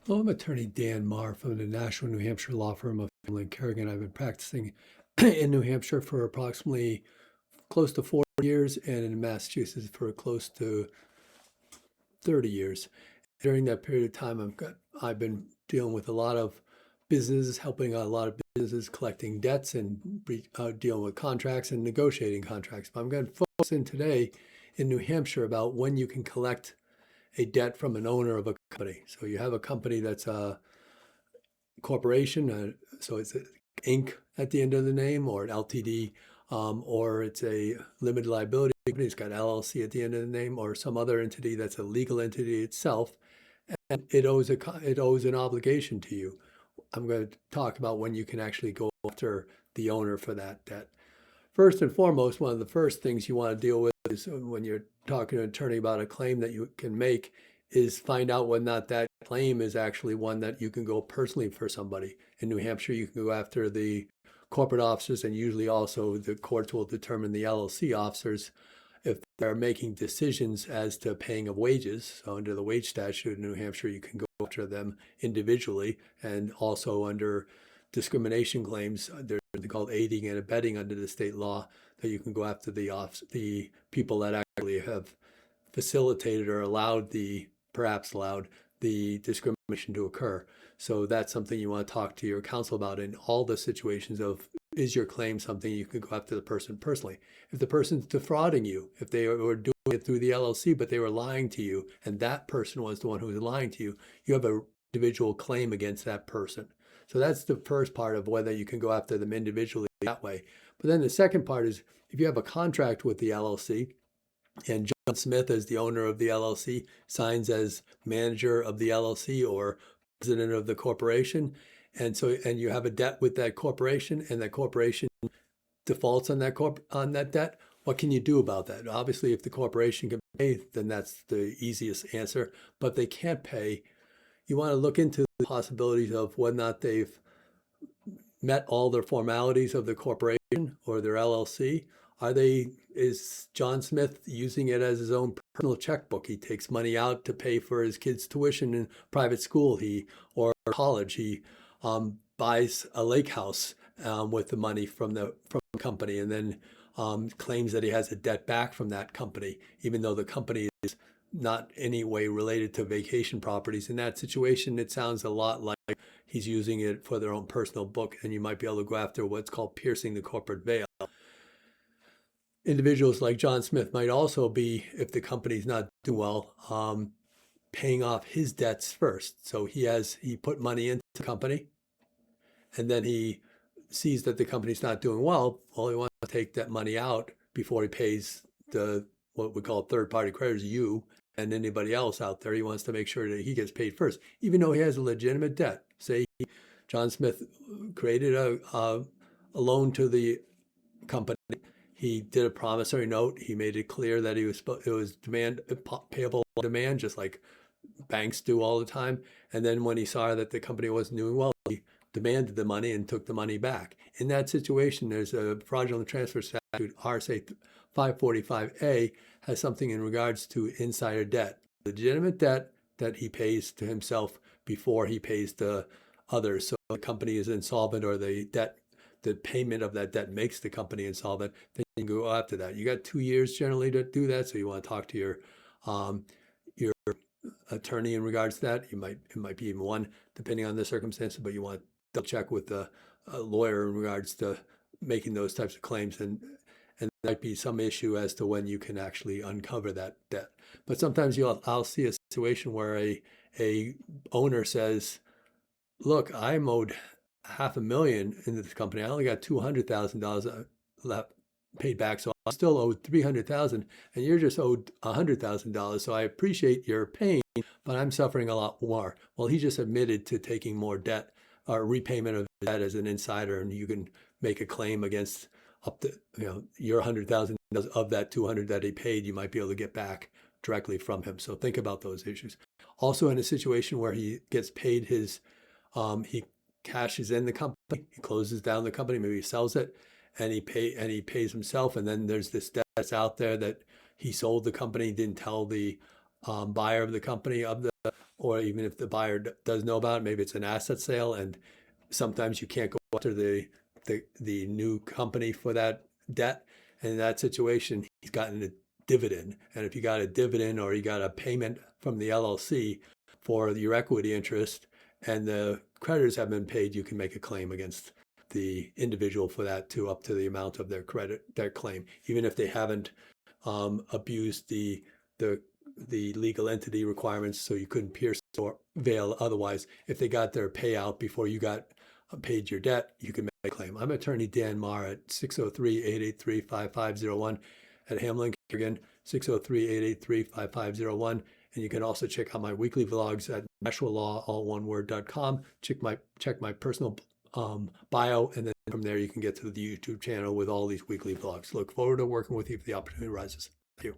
Hello, I'm attorney Dan Marr from the National New Hampshire law firm of Finley and Kerrigan. I've been practicing in New Hampshire for approximately close to 40 years and in Massachusetts for close to 30 years. During that period of time, I've been dealing with a lot of businesses, helping a lot of businesses collecting debts and dealing with contracts and negotiating contracts. But I'm going to focus in today in New Hampshire about when you can collect a debt from an owner of a company. So you have a company that's a corporation, so it's an Inc. at the end of the name, or an LTD, or it's a limited liability company. It's got LLC at the end of the name, or some other entity that's a legal entity itself, and it owes an obligation to you. I'm going to talk about when you can actually go after the owner for that debt. First and foremost, one of the first things you want to deal with is when you're talking to an attorney about a claim that you can make is find out whether or not that claim is actually one that you can go personally for somebody. In New Hampshire, you can go after the corporate officers, and usually also the courts will determine the LLC officers if they're making decisions as to paying of wages. So under the wage statute in New Hampshire, you can go after them individually, and also under discrimination claims, they're called aiding and abetting under the state law, that you can go after the people that actually have facilitated or perhaps allowed the discrimination to occur. So that's something you want to talk to your counsel about in all the situations of, is your claim something you can go after the person personally? If the person's defrauding you, if they were doing it through the LLC, but they were lying to you, and that person was the one who was lying to you, you have an individual claim against that person. So that's the first part of whether you can go after them individually that way. But then the second part is if you have a contract with the LLC, and John Smith, as the owner of the LLC, signs as manager of the LLC or president of the corporation, and you have a debt with that corporation, and that corporation defaults on that debt, what can you do about that? Obviously, if the corporation can pay, then that's the easiest answer. But if they can't pay, you want to look into the possibilities of whether or not they've met all their formalities of the corporation or their LLC. Is John Smith using it as his own personal checkbook? He takes money out to pay for his kids' tuition in private school, or college. He buys a lake house with the money from the company, and then claims that he has a debt back from that company, even though the company is not any way related to vacation properties. In that situation, it sounds a lot like he's using it for their own personal book, and you might be able to go after what's called piercing the corporate veil. Individuals like John Smith might also be, if the company's not doing well, paying off his debts first. So he put money into the company, and then he sees that the company's not doing well. Well, he wants to take that money out before he pays what we call third-party creditors, you and anybody else out there. He wants to make sure that he gets paid first, even though he has a legitimate debt. Say John Smith created a loan to the company. He did a promissory note. He made it clear that it was payable demand, just like banks do all the time. And then when he saw that the company wasn't doing well, he demanded the money and took the money back. In that situation, there's a fraudulent transfer statute, RSA 545A, has something in regards to insider debt, legitimate debt that he pays to himself before he pays to others. So the company is insolvent, or the payment of that debt makes the company insolvent, then you can go after that. You got 2 years generally to do that, so you want to talk to your attorney in regards to that. It might be even one, depending on the circumstances, but you want to double check with the lawyer in regards to making those types of claims, and there might be some issue as to when you can actually uncover that debt. But sometimes I'll see a situation where a owner says, "Look, I'm owed $500,000 in this company. I only got $200,000 left paid back, so I still owed $300,000, and you're just owed $100,000. So I appreciate your pain, but I'm suffering a lot more." Well, he just admitted to taking more debt or repayment of debt as an insider, and you can make a claim against up to your $100,000 of that $200,000 that he paid. You might be able to get back directly from him. So think about those issues. Also, in a situation where he gets paid he cashes in the company, he closes down the company, maybe he sells it, and he pays himself, and then there's this debt that's out there that he sold the company, didn't tell the buyer of the company of or even if the buyer does know about it, maybe it's an asset sale, and sometimes you can't go after the new company for that debt. And in that situation, he's gotten a dividend. And if you got a dividend or you got a payment from the LLC for your equity interest and the creditors have been paid, you can make a claim against the individual for that to up to the amount of their claim, even if they haven't abused the legal entity requirements, so you couldn't pierce or veil otherwise. If they got their payout before you got paid your debt, you can make a claim. I'm attorney Dan Marr at 603-883-5501 at Hamlin Kerrigan, 603-883-5501. And you can also check out my weekly vlogs at naturallawalloneword.com. Check my personal bio, and then from there you can get to the YouTube channel with all these weekly vlogs. Look forward to working with you if the opportunity arises. Thank you.